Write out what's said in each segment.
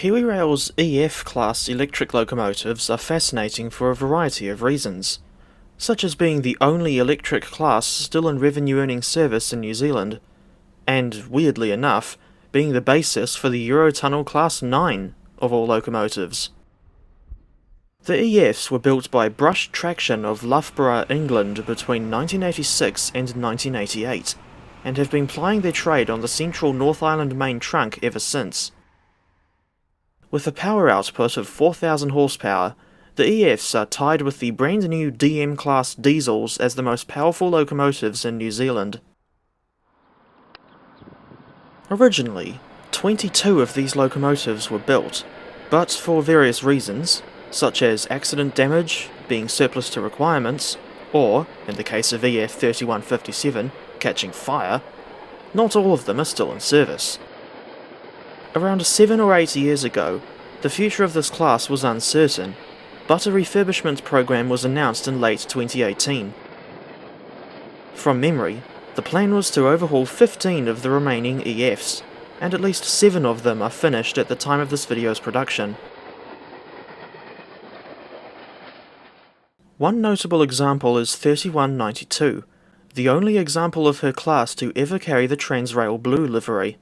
KiwiRail's EF-class electric locomotives are fascinating for a variety of reasons, such as being the only electric class still in revenue-earning service in New Zealand, and, weirdly enough, being the basis for the Eurotunnel Class 9 of all locomotives. The EFs were built by Brush Traction of Loughborough, England between 1986 and 1988, and have been plying their trade on the central North Island main trunk ever since. With a power output of 4,000 horsepower, the EFs are tied with the brand new DM-class diesels as the most powerful locomotives in New Zealand. Originally, 22 of these locomotives were built, but for various reasons, such as accident damage, being surplus to requirements, or, in the case of EF 3157, catching fire, not all of them are still in service. Around 7 or 8 years ago, the future of this class was uncertain, but a refurbishment program was announced in late 2018. From memory, the plan was to overhaul 15 of the remaining EFs, and at least 7 of them are finished at the time of this video's production. One notable example is 3192, the only example of her class to ever carry the Transrail blue livery.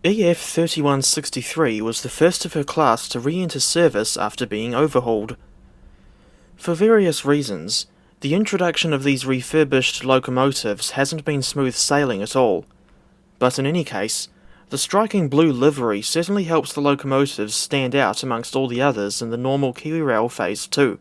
EF 3163 was the first of her class to re-enter service after being overhauled. For various reasons, the introduction of these refurbished locomotives hasn't been smooth sailing at all, but in any case, the striking blue livery certainly helps the locomotives stand out amongst all the others in the normal KiwiRail Phase 2.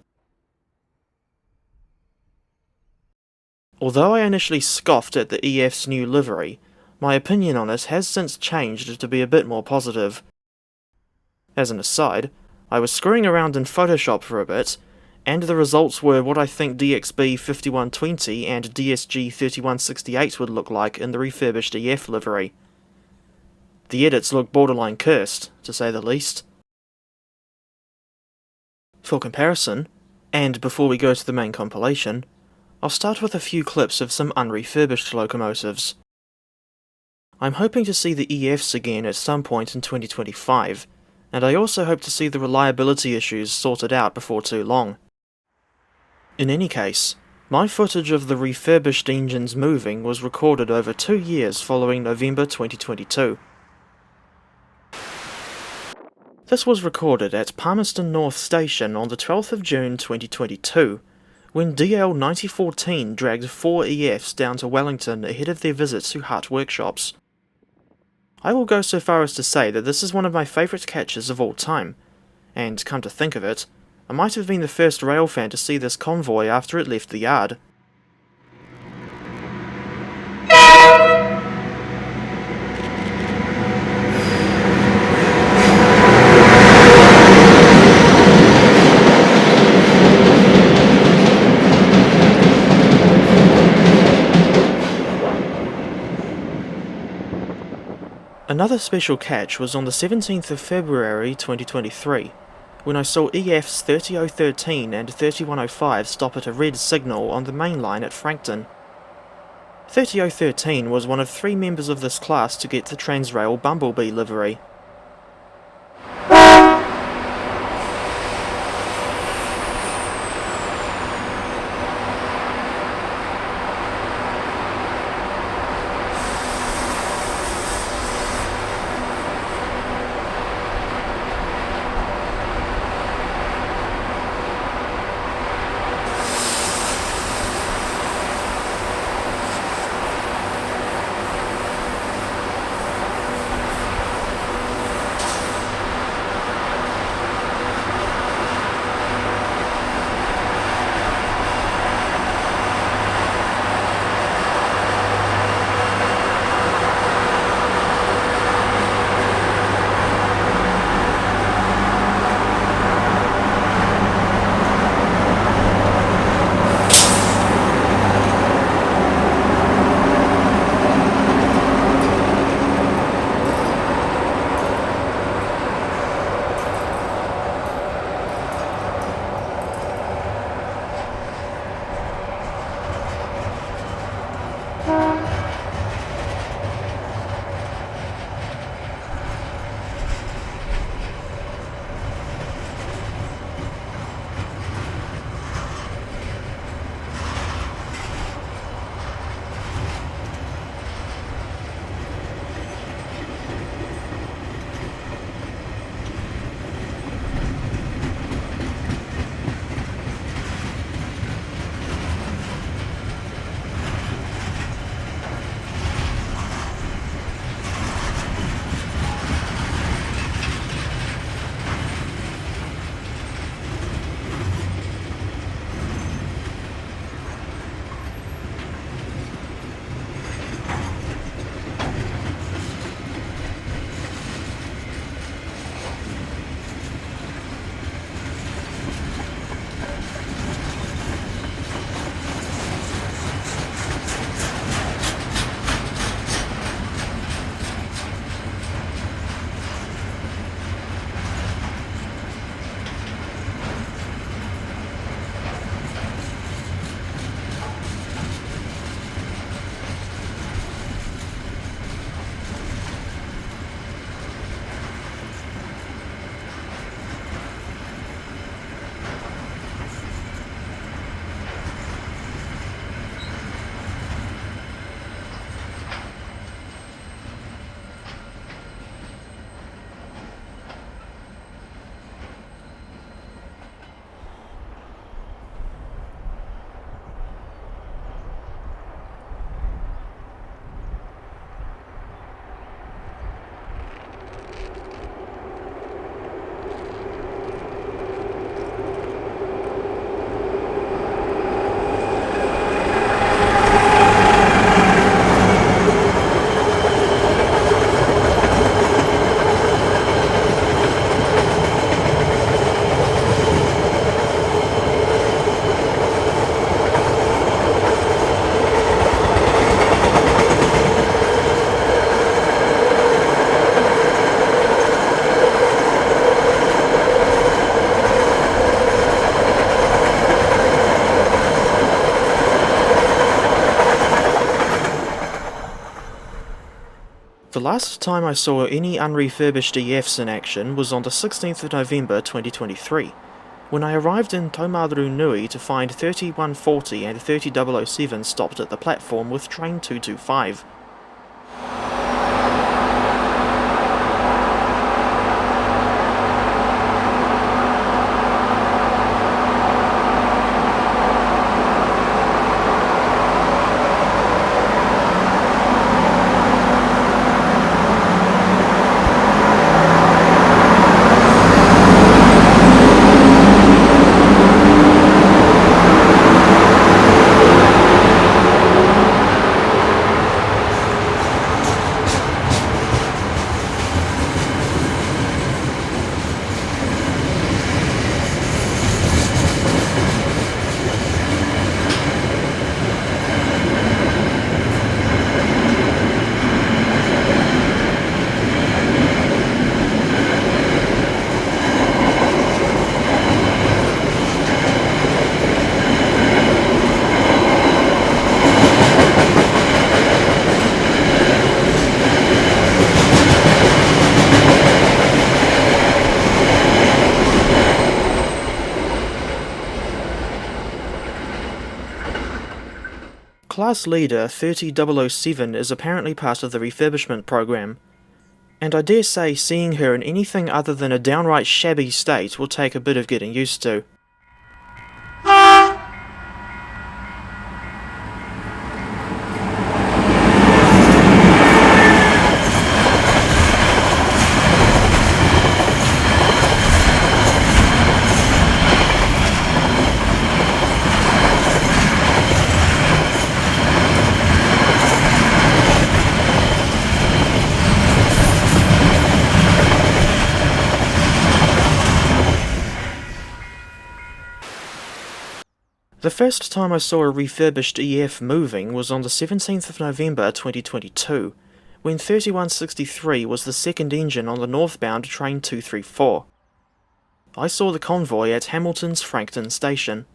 Although I initially scoffed at the EF's new livery, my opinion on it has since changed to be a bit more positive. As an aside, I was screwing around in Photoshop for a bit, and the results were what I think DXB 5120 and DSG 3168 would look like in the refurbished EF livery. The edits look borderline cursed, to say the least. For comparison, and before we go to the main compilation, I'll start with a few clips of some unrefurbished locomotives. I'm hoping to see the EFs again at some point in 2025, and I also hope to see the reliability issues sorted out before too long. In any case, my footage of the refurbished engines moving was recorded over 2 years following November 2022. This was recorded at Palmerston North Station on the 12th of June 2022, when DL 9014 dragged 4 EFs down to Wellington ahead of their visit to Hut Workshops. I will go so far as to say that this is one of my favourite catches of all time, and come to think of it, I might have been the first rail fan to see this convoy after it left the yard. Another special catch was on the 17th of February 2023, when I saw EFs 30013 and 3105 stop at a red signal on the main line at Frankton. 30013 was one of 3 members of this class to get the Transrail Bumblebee livery. last time I saw any unrefurbished EFs in action was on the 16th of November 2023, when I arrived in Taumaru Nui to find 3140 and 3007 stopped at the platform with train 225. Class Leader 30007 is apparently part of the refurbishment program, and I dare say seeing her in anything other than a downright shabby state will take a bit of getting used to. The first time I saw a refurbished EF moving was on the 17th of November 2022, when 3163 was the second engine on the northbound train 234. I saw the convoy at Hamilton's Frankton station.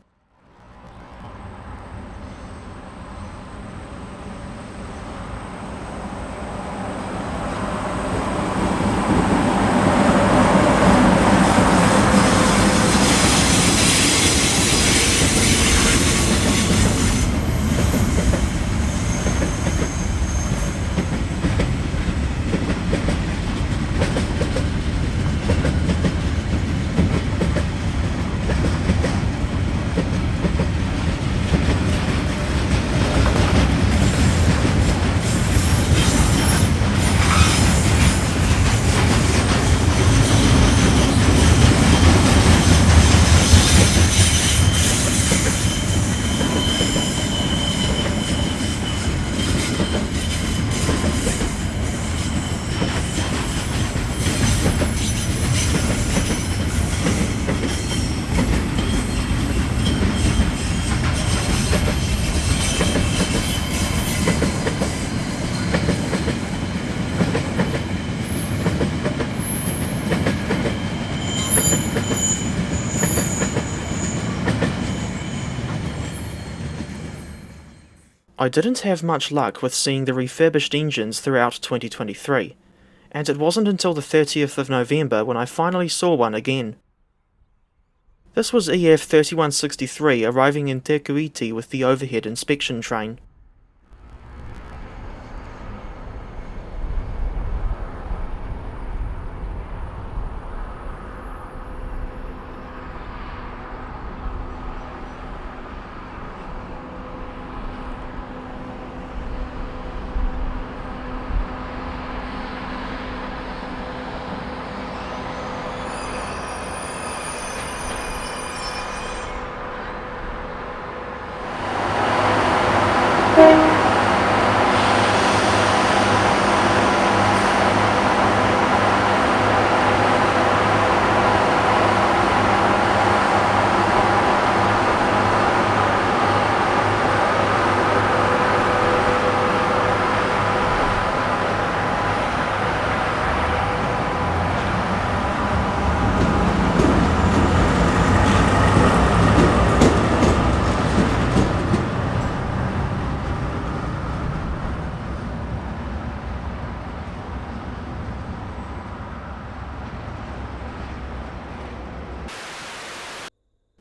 I didn't have much luck with seeing the refurbished engines throughout 2023, and it wasn't until the 30th of November when I finally saw one again. This was EF 3163 arriving in Te Kuiti with the overhead inspection train.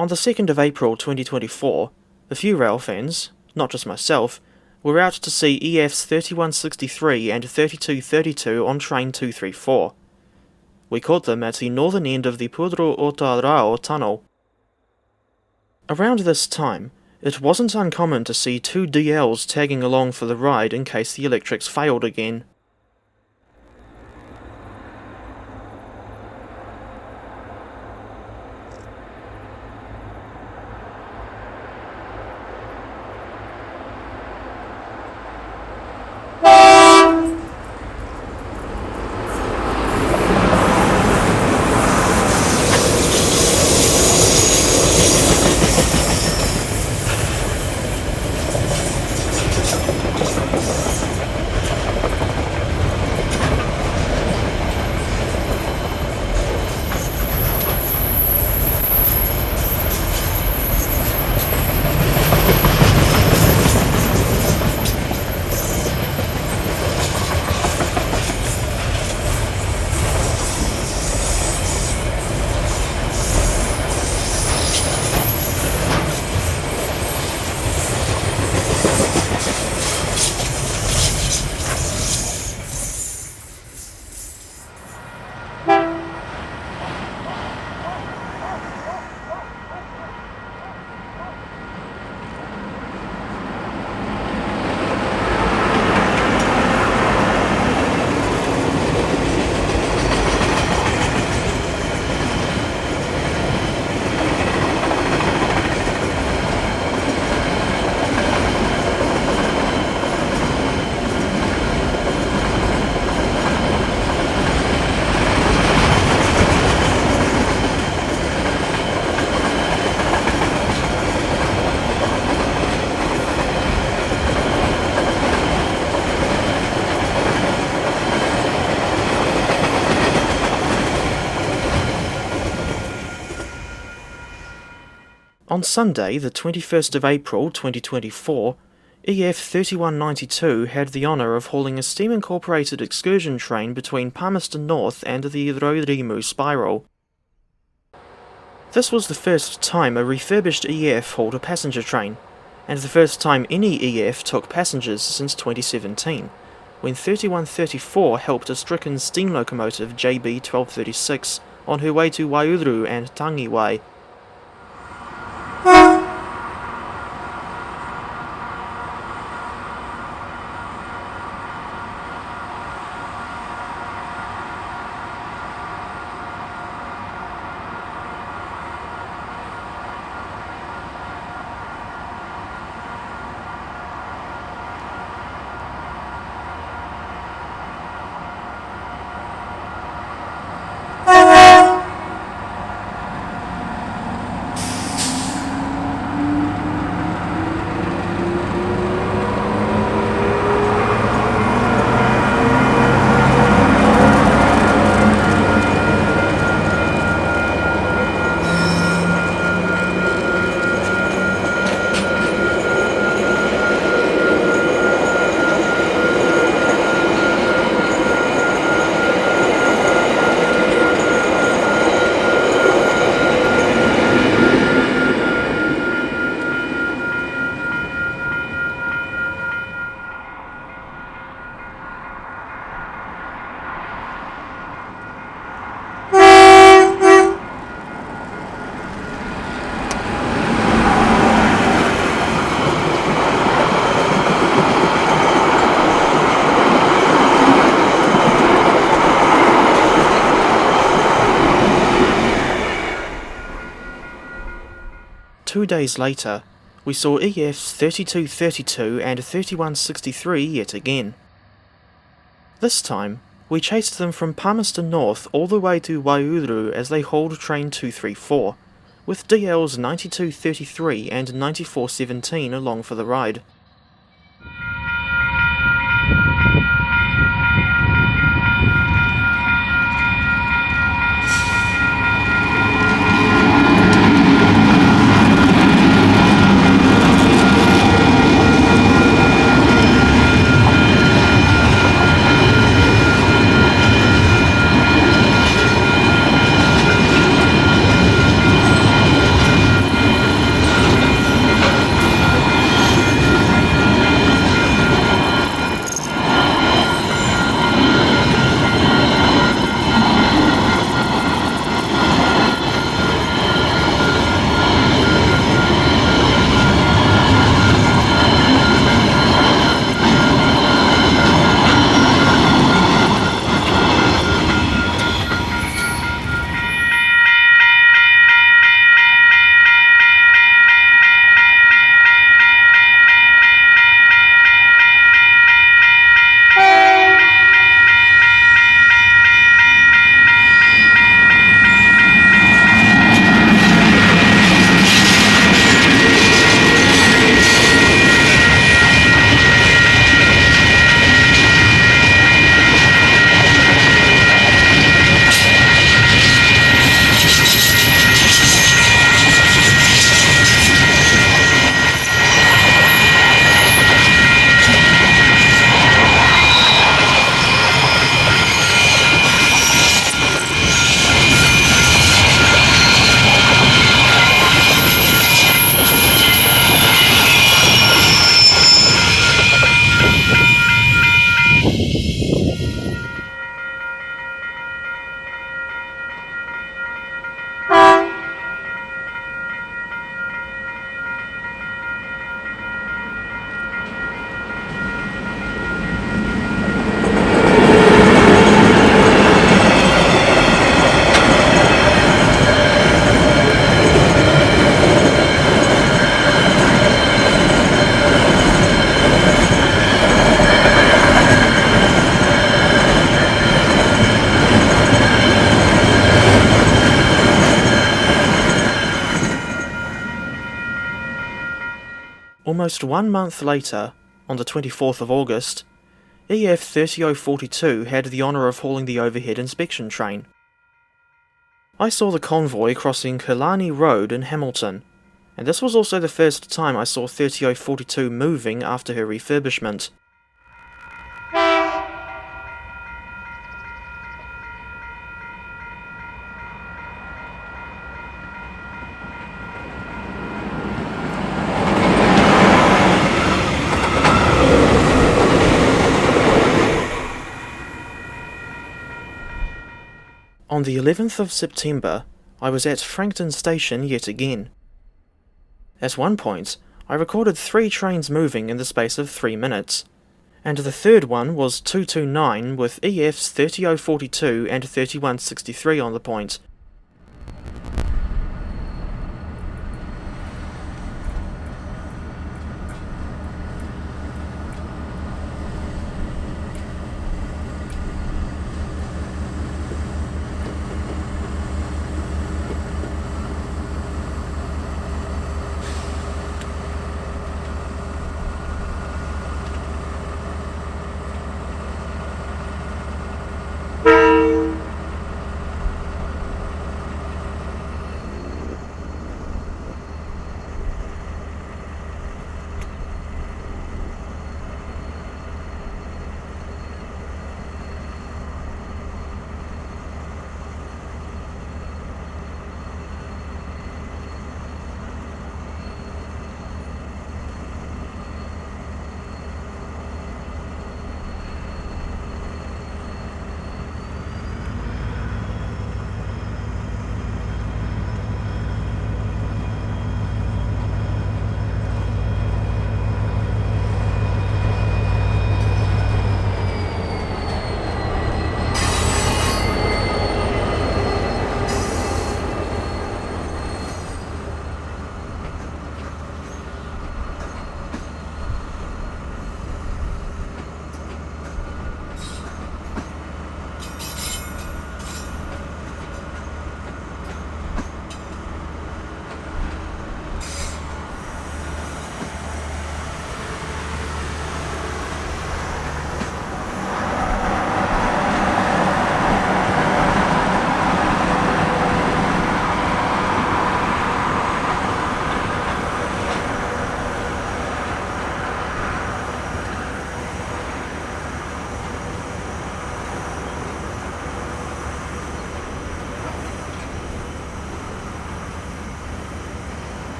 On the 2nd of April 2024, a few rail fans, not just myself, were out to see EFs 3163 and 3232 on train 234. We caught them at the northern end of the Pudro Otarao tunnel. Around this time, it wasn't uncommon to see two DLs tagging along for the ride in case the electrics failed again. On Sunday, the 21st of April 2024, EF 3192 had the honour of hauling a steam-incorporated excursion train between Palmerston North and the Roirimu Spiral. This was the first time a refurbished EF hauled a passenger train, and the first time any EF took passengers since 2017, when 3134 helped a stricken steam locomotive JB 1236 on her way to Wairuru and Tangiwai. Two days later, we saw EFs 3232 and 3163 yet again. This time, we chased them from Palmerston North all the way to Wairuru as they hauled train 234, with DLs 9233 and 9417 along for the ride. Almost 1 month later, on the 24th of August, EF 30042 had the honour of hauling the overhead inspection train. I saw the convoy crossing Killarney Road in Hamilton, and this was also the first time I saw 30042 moving after her refurbishment. On the 11th of September, I was at Frankton Station yet again. At one point, I recorded 3 trains moving in the space of 3 minutes, and the third one was 229 with EFs 30042 and 3163 on the point.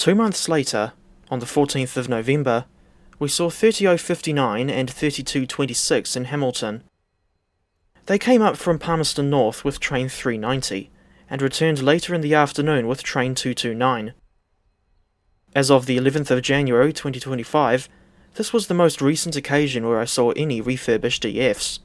Two months later, on the 14th of November, we saw 30059 and 3226 in Hamilton. They came up from Palmerston North with train 390, and returned later in the afternoon with train 229. As of the 11th of January 2025, this was the most recent occasion where I saw any refurbished EFs.